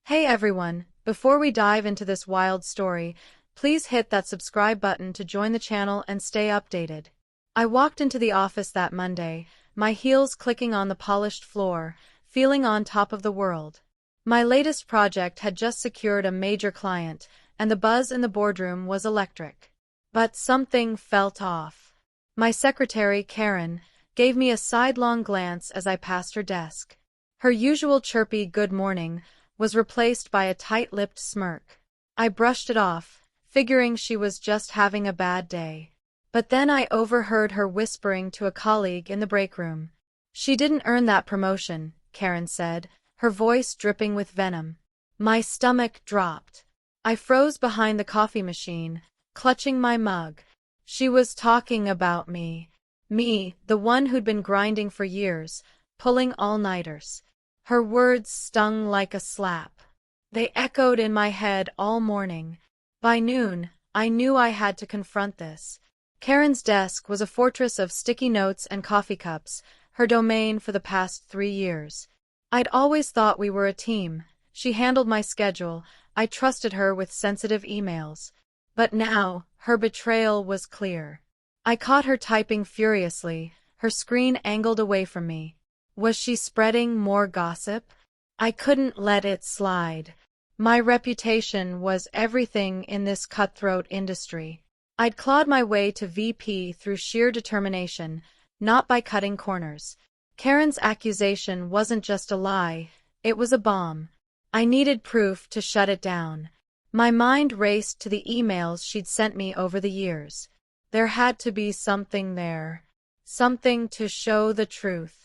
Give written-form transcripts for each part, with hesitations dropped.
Hey everyone, before we dive into this wild story, please hit that subscribe button to join the channel and stay updated. I walked into the office that Monday, my heels clicking on the polished floor, feeling on top of the world. My latest project had just secured a major client, and the buzz in the boardroom was electric. But something felt off. My secretary, Karen, gave me a sidelong glance as I passed her desk. Her usual chirpy good morning was replaced by a tight-lipped smirk. I brushed it off, figuring she was just having a bad day. But then I overheard her whispering to a colleague in the break room. "She didn't earn that promotion," Karen said, her voice dripping with venom. My stomach dropped. I froze behind the coffee machine, clutching my mug. She was talking about me. Me, the one who'd been grinding for years, pulling all-nighters. Her words stung like a slap. They echoed in my head all morning. By noon, I knew I had to confront this. Karen's desk was a fortress of sticky notes and coffee cups, her domain for the past 3 years. I'd always thought we were a team. She handled my schedule, I trusted her with sensitive emails. But now, her betrayal was clear. I caught her typing furiously, her screen angled away from me. Was she spreading more gossip? I couldn't let it slide. My reputation was everything in this cutthroat industry. I'd clawed my way to VP through sheer determination, not by cutting corners. Karen's accusation wasn't just a lie, it was a bomb. I needed proof to shut it down. My mind raced to the emails she'd sent me over the years. There had to be something there. Something to show the truth.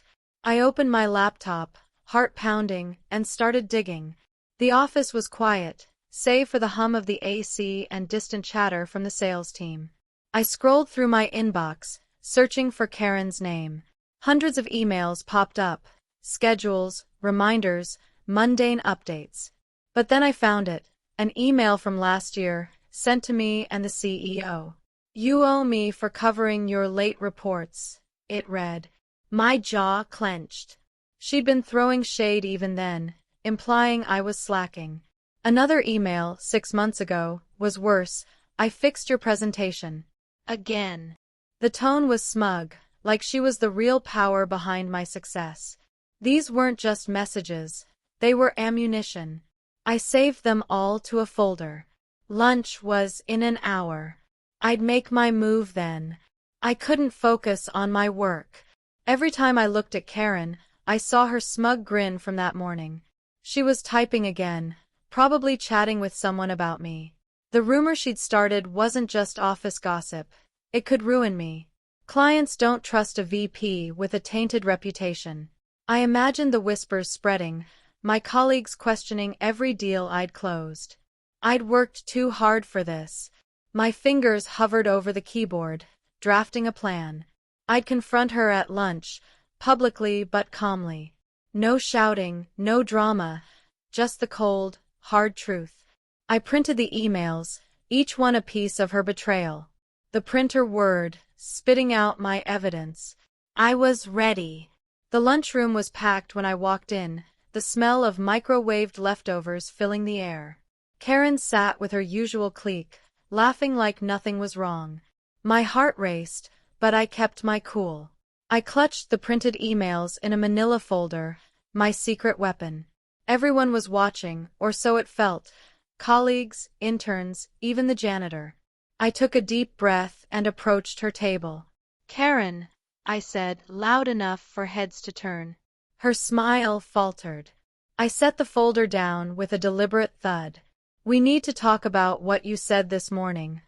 I opened my laptop, heart pounding, and started digging. The office was quiet, save for the hum of the AC and distant chatter from the sales team. I scrolled through my inbox, searching for Karen's name. Hundreds of emails popped up, schedules, reminders, mundane updates. But then I found it, an email from last year, sent to me and the CEO. "You owe me for covering your late reports," it read. My jaw clenched. She'd been throwing shade even then, implying I was slacking. Another email, 6 months ago, was worse. "I fixed your presentation." Again. The tone was smug, like she was the real power behind my success. These weren't just messages, they were ammunition. I saved them all to a folder. Lunch was in an hour. I'd make my move then. I couldn't focus on my work. Every time I looked at Karen, I saw her smug grin from that morning. She was typing again, probably chatting with someone about me. The rumor she'd started wasn't just office gossip. It could ruin me. Clients don't trust a VP with a tainted reputation. I imagined the whispers spreading, my colleagues questioning every deal I'd closed. I'd worked too hard for this. My fingers hovered over the keyboard, drafting a plan. I'd confront her at lunch, publicly but calmly. No shouting, no drama, just the cold, hard truth. I printed the emails, each one a piece of her betrayal. The printer whirred, spitting out my evidence. I was ready. The lunchroom was packed when I walked in, the smell of microwaved leftovers filling the air. Karen sat with her usual clique, laughing like nothing was wrong. My heart raced, but I kept my cool. I clutched the printed emails in a manila folder, my secret weapon. Everyone was watching, or so it felt. Colleagues, interns, even the janitor. I took a deep breath and approached her table. "Karen," I said, loud enough for heads to turn. Her smile faltered. I set the folder down with a deliberate thud. "We need to talk about what you said this morning."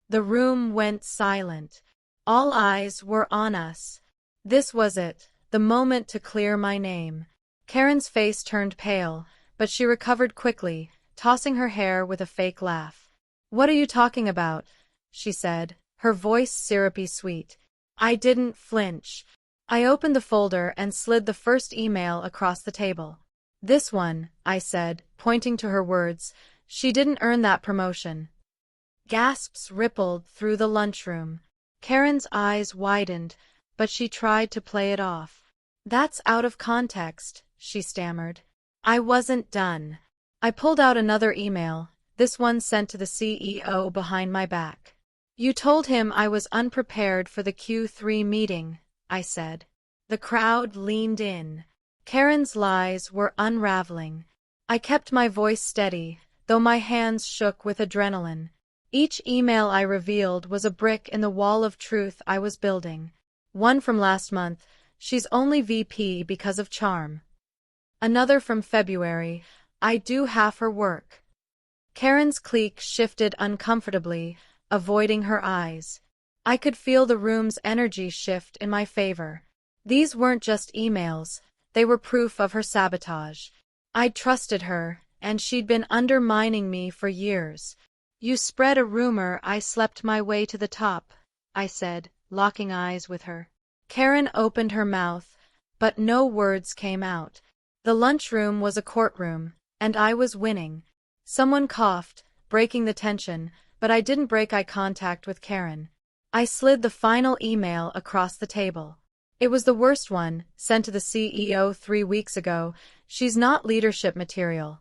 The room went silent. All eyes were on us. This was it, the moment to clear my name. Karen's face turned pale, but she recovered quickly, tossing her hair with a fake laugh. "What are you talking about?" she said, her voice syrupy sweet. I didn't flinch. I opened the folder and slid the first email across the table. "This one," I said, pointing to her words. "She didn't earn that promotion." Gasps rippled through the lunchroom. Karen's eyes widened, but she tried to play it off. "That's out of context," she stammered. I wasn't done. I pulled out another email, this one sent to the CEO behind my back. You told him I was unprepared for the Q3 meeting, I said. The crowd leaned in. Karen's lies were unraveling. I kept my voice steady, though my hands shook with adrenaline. Each email I revealed was a brick in the wall of truth I was building. One from last month, she's only VP because of charm. Another from February, I do half her work. Karen's clique shifted uncomfortably, avoiding her eyes. I could feel the room's energy shift in my favor. These weren't just emails, they were proof of her sabotage. I'd trusted her, and she'd been undermining me for years. You spread a rumor I slept my way to the top, I said, locking eyes with her. Karen opened her mouth, but no words came out. The lunchroom was a courtroom, and I was winning. Someone coughed, breaking the tension, but I didn't break eye contact with Karen. I slid the final email across the table. It was the worst one, sent to the CEO 3 weeks ago. She's not leadership material.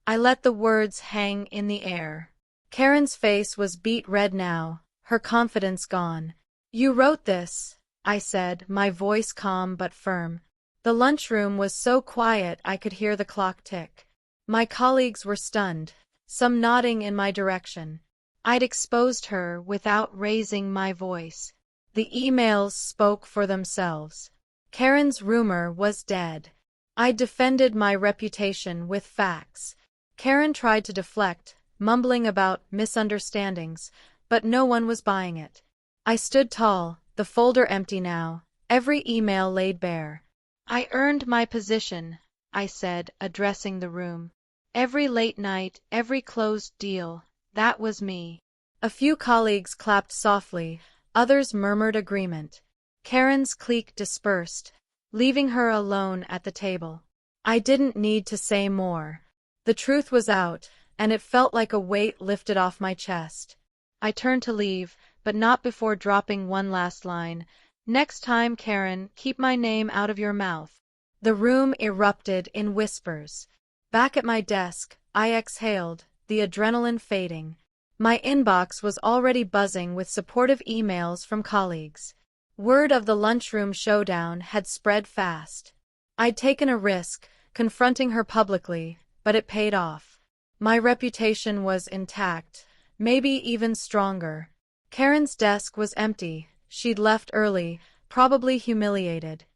I let the words hang in the air. Karen's face was beet red now, her confidence gone. You wrote this, I said, my voice calm but firm. The lunchroom was so quiet I could hear the clock tick. My colleagues were stunned, some nodding in my direction. I'd exposed her without raising my voice. The emails spoke for themselves. Karen's rumor was dead. I defended my reputation with facts. Karen tried to deflect, mumbling about misunderstandings, but no one was buying it. I stood tall, the folder empty now, every email laid bare. I earned my position, I said, addressing the room. Every late night, every closed deal, that was me. A few colleagues clapped softly, others murmured agreement. Karen's clique dispersed, leaving her alone at the table. I didn't need to say more. The truth was out, and it felt like a weight lifted off my chest. I turned to leave, but not before dropping one last line. Next time, Karen, keep my name out of your mouth. The room erupted in whispers. Back at my desk, I exhaled, the adrenaline fading. My inbox was already buzzing with supportive emails from colleagues. Word of the lunchroom showdown had spread fast. I'd taken a risk, confronting her publicly, but it paid off. My reputation was intact, maybe even stronger. Karen's desk was empty. She'd left early, probably humiliated.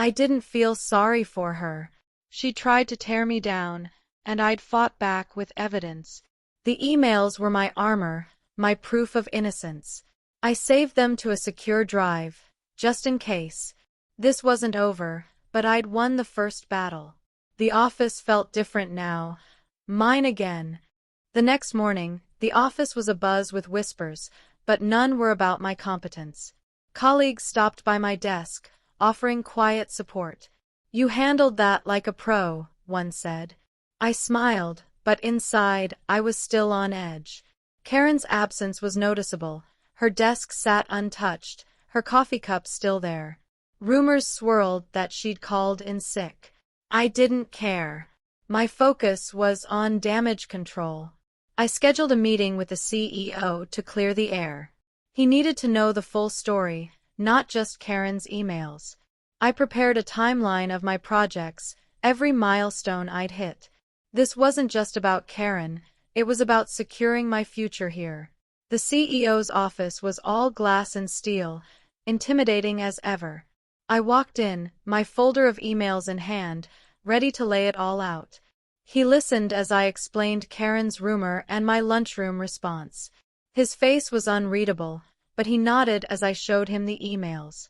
I didn't feel sorry for her. She tried to tear me down, and I'd fought back with evidence. The emails were my armor, my proof of innocence. I saved them to a secure drive, just in case. This wasn't over, but I'd won the first battle. The office felt different now. Mine again. The next morning, the office was abuzz with whispers, but none were about my competence. Colleagues stopped by my desk, offering quiet support. You handled that like a pro, one said. I smiled, but inside, I was still on edge. Karen's absence was noticeable. Her desk sat untouched, her coffee cup still there. Rumors swirled that she'd called in sick. I didn't care. My focus was on damage control. I scheduled a meeting with the CEO to clear the air. He needed to know the full story, not just Karen's emails. I prepared a timeline of my projects, every milestone I'd hit. This wasn't just about Karen, it was about securing my future here. The CEO's office was all glass and steel, intimidating as ever. I walked in, my folder of emails in hand, ready to lay it all out. He listened as I explained Karen's rumor and my lunchroom response. His face was unreadable, but he nodded as I showed him the emails.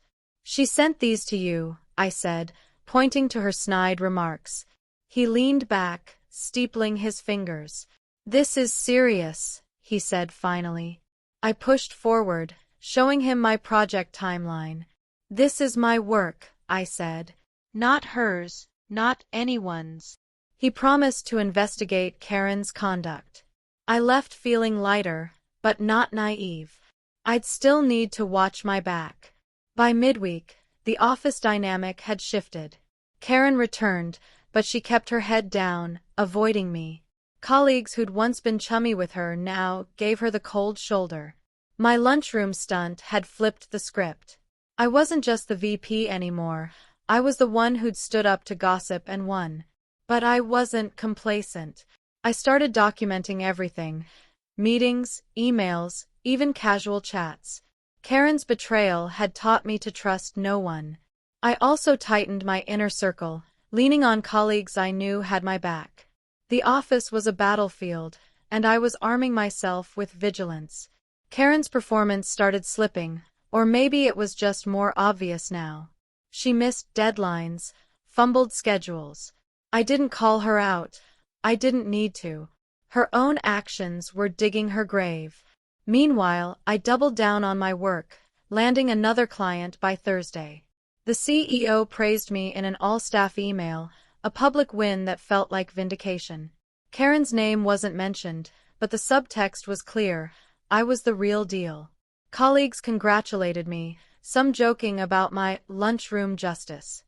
She sent these to you, I said, pointing to her snide remarks. He leaned back, steepling his fingers. This is serious, he said finally. I pushed forward, showing him my project timeline. This is my work, I said. Not hers, not anyone's. He promised to investigate Karen's conduct. I left feeling lighter, but not naive. I'd still need to watch my back. By midweek, the office dynamic had shifted. Karen returned, but she kept her head down, avoiding me. Colleagues who'd once been chummy with her now gave her the cold shoulder. My lunchroom stunt had flipped the script. I wasn't just the VP anymore, I was the one who'd stood up to gossip and won. But I wasn't complacent. I started documenting everything. Meetings, emails, even casual chats. Karen's betrayal had taught me to trust no one. I also tightened my inner circle, leaning on colleagues I knew had my back. The office was a battlefield, and I was arming myself with vigilance. Karen's performance started slipping, or maybe it was just more obvious now. She missed deadlines, fumbled schedules. I didn't call her out. I didn't need to. Her own actions were digging her grave. Meanwhile, I doubled down on my work, landing another client by Thursday. The CEO praised me in an all-staff email, a public win that felt like vindication. Karen's name wasn't mentioned, but the subtext was clear. I was the real deal. Colleagues congratulated me, some joking about my lunchroom justice.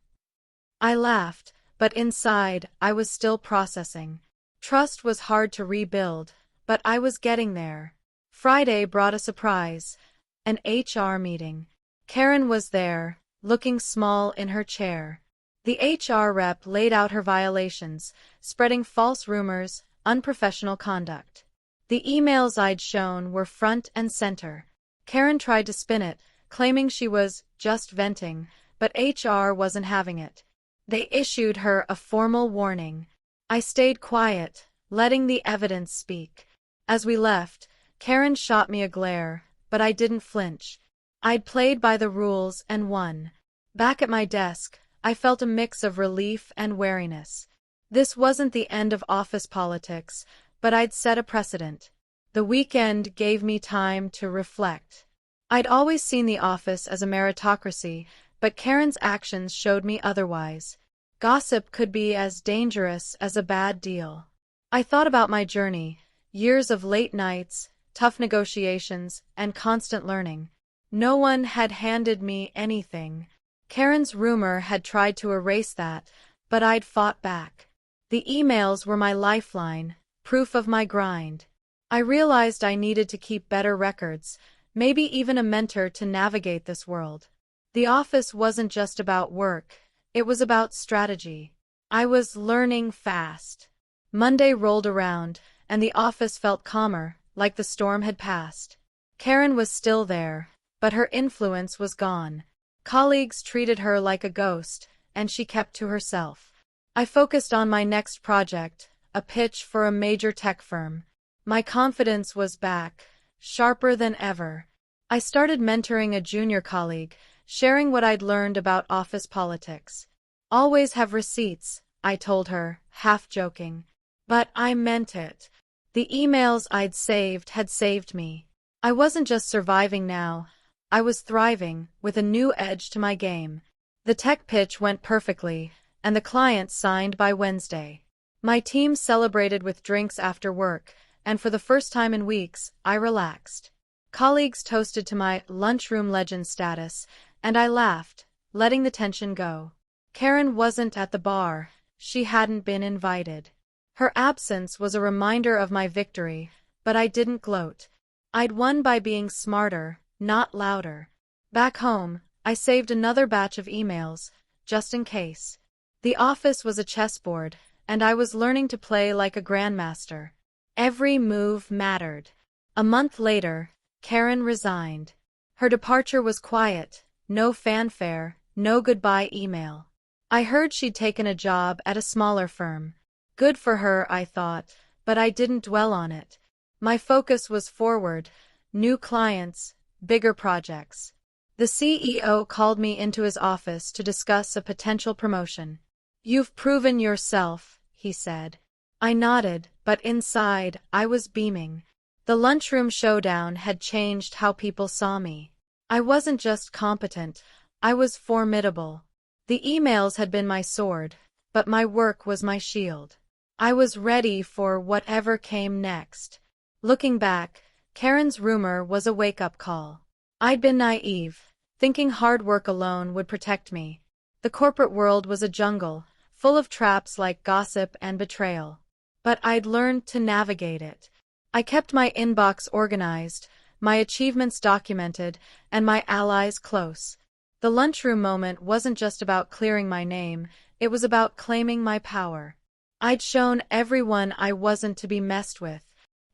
I laughed, but inside, I was still processing. Trust was hard to rebuild, but I was getting there. Friday brought a surprise, an HR meeting. Karen was there, looking small in her chair. The HR rep laid out her violations, spreading false rumors, unprofessional conduct. The emails I'd shown were front and center. Karen tried to spin it, claiming she was just venting, but HR wasn't having it. They issued her a formal warning. I stayed quiet, letting the evidence speak. As we left, Karen shot me a glare, but I didn't flinch. I'd played by the rules and won. Back at my desk, I felt a mix of relief and wariness. This wasn't the end of office politics, but I'd set a precedent. The weekend gave me time to reflect. I'd always seen the office as a meritocracy, but Karen's actions showed me otherwise. Gossip could be as dangerous as a bad deal. I thought about my journey, years of late nights, tough negotiations, and constant learning. No one had handed me anything. Karen's rumor had tried to erase that, but I'd fought back. The emails were my lifeline, proof of my grind. I realized I needed to keep better records, maybe even a mentor to navigate this world. The office wasn't just about work, it was about strategy. I was learning fast. Monday rolled around, and the office felt calmer, like the storm had passed. Karen was still there, but her influence was gone. Colleagues treated her like a ghost, and she kept to herself. I focused on my next project, a pitch for a major tech firm. My confidence was back, sharper than ever. I started mentoring a junior colleague, sharing what I'd learned about office politics. Always have receipts, I told her, half joking. But I meant it. The emails I'd saved had saved me. I wasn't just surviving now, I was thriving, with a new edge to my game. The tech pitch went perfectly, and the client signed by Wednesday. My team celebrated with drinks after work, and for the first time in weeks, I relaxed. Colleagues toasted to my lunchroom legend status, and I laughed, letting the tension go. Karen wasn't at the bar, she hadn't been invited. Her absence was a reminder of my victory, but I didn't gloat. I'd won by being smarter, not louder. Back home, I saved another batch of emails, just in case. The office was a chessboard, and I was learning to play like a grandmaster. Every move mattered. A month later, Karen resigned. Her departure was quiet, no fanfare, no goodbye email. I heard she'd taken a job at a smaller firm. Good for her, I thought, but I didn't dwell on it. My focus was forward, new clients, bigger projects. The CEO called me into his office to discuss a potential promotion. "You've proven yourself," he said. I nodded, but inside, I was beaming. The lunchroom showdown had changed how people saw me. I wasn't just competent, I was formidable. The emails had been my sword, but my work was my shield. I was ready for whatever came next. Looking back, Karen's rumor was a wake-up call. I'd been naive, thinking hard work alone would protect me. The corporate world was a jungle, full of traps like gossip and betrayal. but I'd learned to navigate it. I kept my inbox organized, my achievements documented, and my allies close. The lunchroom moment wasn't just about clearing my name, it was about claiming my power. I'd shown everyone I wasn't to be messed with.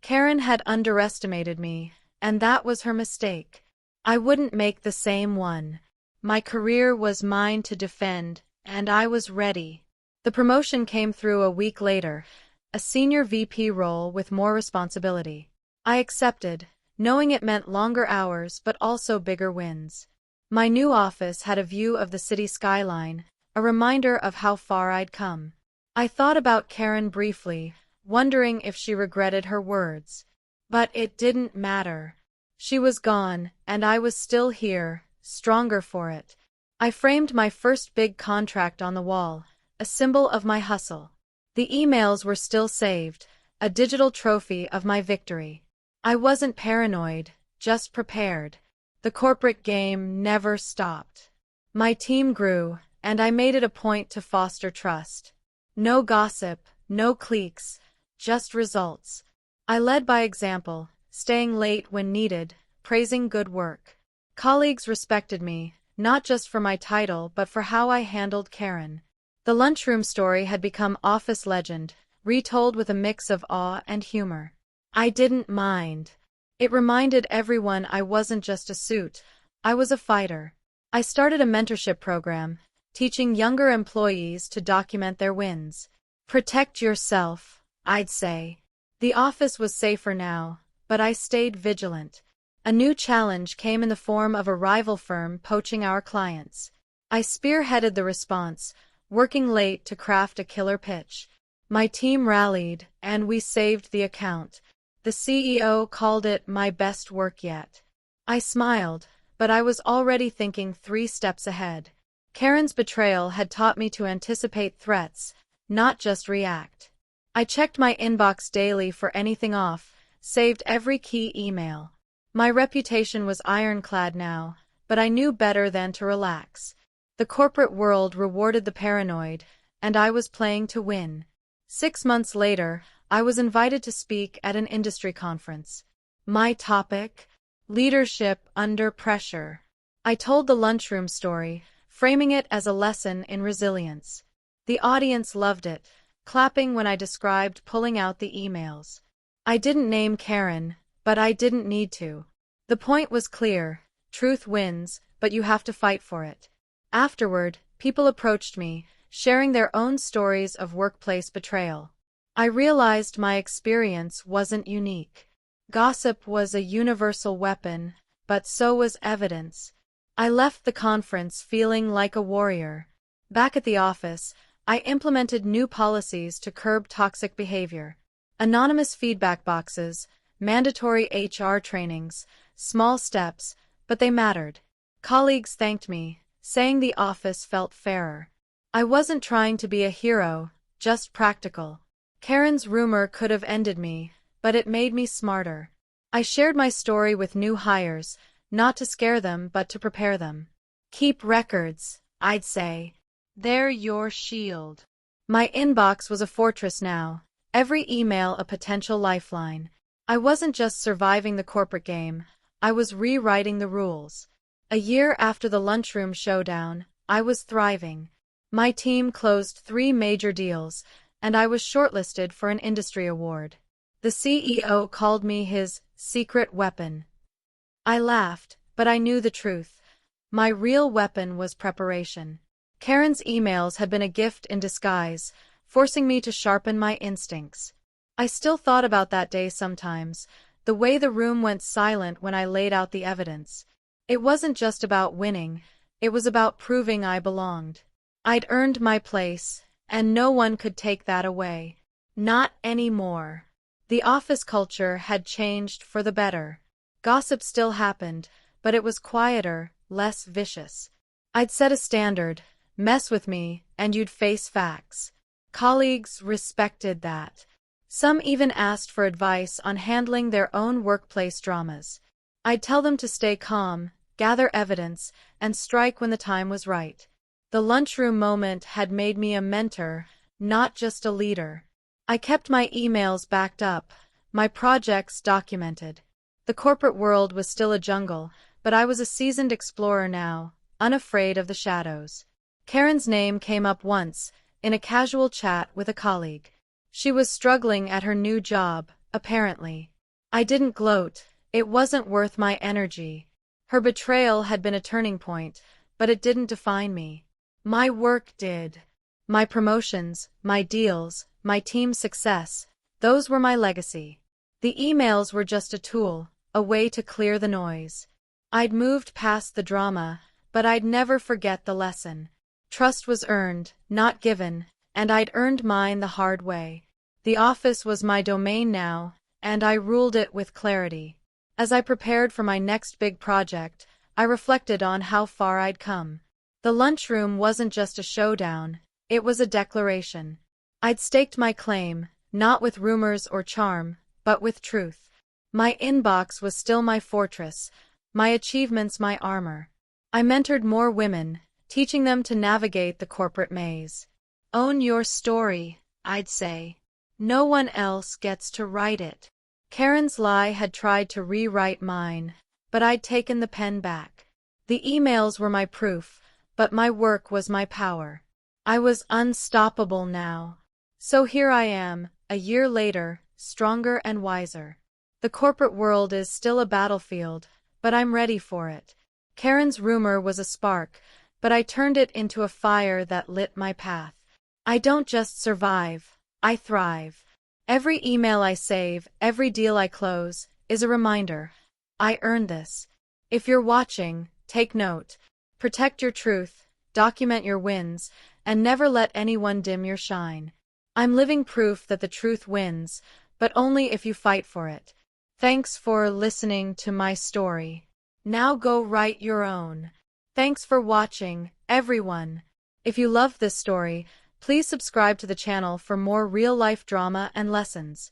Karen had underestimated me, and that was her mistake. I wouldn't make the same one. My career was mine to defend, and I was ready. The promotion came through a week later, a senior VP role with more responsibility. I accepted, knowing it meant longer hours but also bigger wins. My new office had a view of the city skyline, a reminder of how far I'd come. I thought about Karen briefly, wondering if she regretted her words. But it didn't matter. She was gone, and I was still here, stronger for it. I framed my first big contract on the wall, a symbol of my hustle. The emails were still saved, a digital trophy of my victory. I wasn't paranoid, just prepared. The corporate game never stopped. My team grew, and I made it a point to foster trust. No gossip, no cliques, just results. I led by example, staying late when needed, praising good work. Colleagues respected me, not just for my title but for how I handled Karen. The lunchroom story had become office legend, retold with a mix of awe and humor. I didn't mind. It reminded everyone I wasn't just a suit, I was a fighter. I started a mentorship program, teaching younger employees to document their wins. Protect yourself, I'd say. The office was safer now, but I stayed vigilant. A new challenge came in the form of a rival firm poaching our clients. I spearheaded the response, working late to craft a killer pitch. My team rallied, and we saved the account. The CEO called it my best work yet. I smiled, but I was already thinking 3 steps ahead. Karen's betrayal had taught me to anticipate threats, not just react. I checked my inbox daily for anything off, saved every key email. My reputation was ironclad now, but I knew better than to relax. The corporate world rewarded the paranoid, and I was playing to win. 6 months later, I was invited to speak at an industry conference. My topic? Leadership under pressure. I told the lunchroom story, framing it as a lesson in resilience. The audience loved it, clapping when I described pulling out the emails. I didn't name Karen, but I didn't need to. The point was clear: truth wins, but you have to fight for it. Afterward, people approached me, sharing their own stories of workplace betrayal. I realized my experience wasn't unique. Gossip was a universal weapon, but so was evidence. I left the conference feeling like a warrior. Back at the office, I implemented new policies to curb toxic behavior. Anonymous feedback boxes, mandatory HR trainings, small steps, but they mattered. Colleagues thanked me, saying the office felt fairer. I wasn't trying to be a hero, just practical. Karen's rumor could have ended me, but it made me smarter. I shared my story with new hires, not to scare them but to prepare them. Keep records, I'd say. They're your shield. My inbox was a fortress now, every email a potential lifeline. I wasn't just surviving the corporate game, I was rewriting the rules. A year after the lunchroom showdown, I was thriving. My team closed 3 major deals, and I was shortlisted for an industry award. The CEO called me his secret weapon. I laughed, but I knew the truth. My real weapon was preparation. Karen's emails had been a gift in disguise, forcing me to sharpen my instincts. I still thought about that day sometimes, the way the room went silent when I laid out the evidence. It wasn't just about winning, it was about proving I belonged. I'd earned my place, and no one could take that away. Not anymore. The office culture had changed for the better. Gossip still happened, but it was quieter, less vicious. I'd set a standard: mess with me, and you'd face facts. Colleagues respected that. Some even asked for advice on handling their own workplace dramas. I'd tell them to stay calm, gather evidence, and strike when the time was right. The lunchroom moment had made me a mentor, not just a leader. I kept my emails backed up, my projects documented. The corporate world was still a jungle, but I was a seasoned explorer now, unafraid of the shadows. Karen's name came up once, in a casual chat with a colleague. She was struggling at her new job, apparently. I didn't gloat. It wasn't worth my energy. Her betrayal had been a turning point, but it didn't define me. My work did. My promotions, my deals, my team's success, those were my legacy. The emails were just a tool, a way to clear the noise. I'd moved past the drama, but I'd never forget the lesson. Trust was earned, not given, and I'd earned mine the hard way. The office was my domain now, and I ruled it with clarity. As I prepared for my next big project, I reflected on how far I'd come. The lunchroom wasn't just a showdown, it was a declaration. I'd staked my claim, not with rumors or charm, but with truth. My inbox was still my fortress, my achievements my armor. I mentored more women, teaching them to navigate the corporate maze. Own your story, I'd say. No one else gets to write it. Karen's lie had tried to rewrite mine, but I'd taken the pen back. The emails were my proof, but my work was my power. I was unstoppable now. So here I am, a year later, stronger and wiser. The corporate world is still a battlefield, but I'm ready for it. Karen's rumor was a spark, but I turned it into a fire that lit my path. I don't just survive, I thrive. Every email I save, every deal I close, is a reminder. I earned this. If you're watching, take note. Protect your truth, document your wins, and never let anyone dim your shine. I'm living proof that the truth wins, but only if you fight for it. Thanks for listening to my story. Now go write your own. Thanks for watching, everyone. If you loved this story, please subscribe to the channel for more real-life drama and lessons.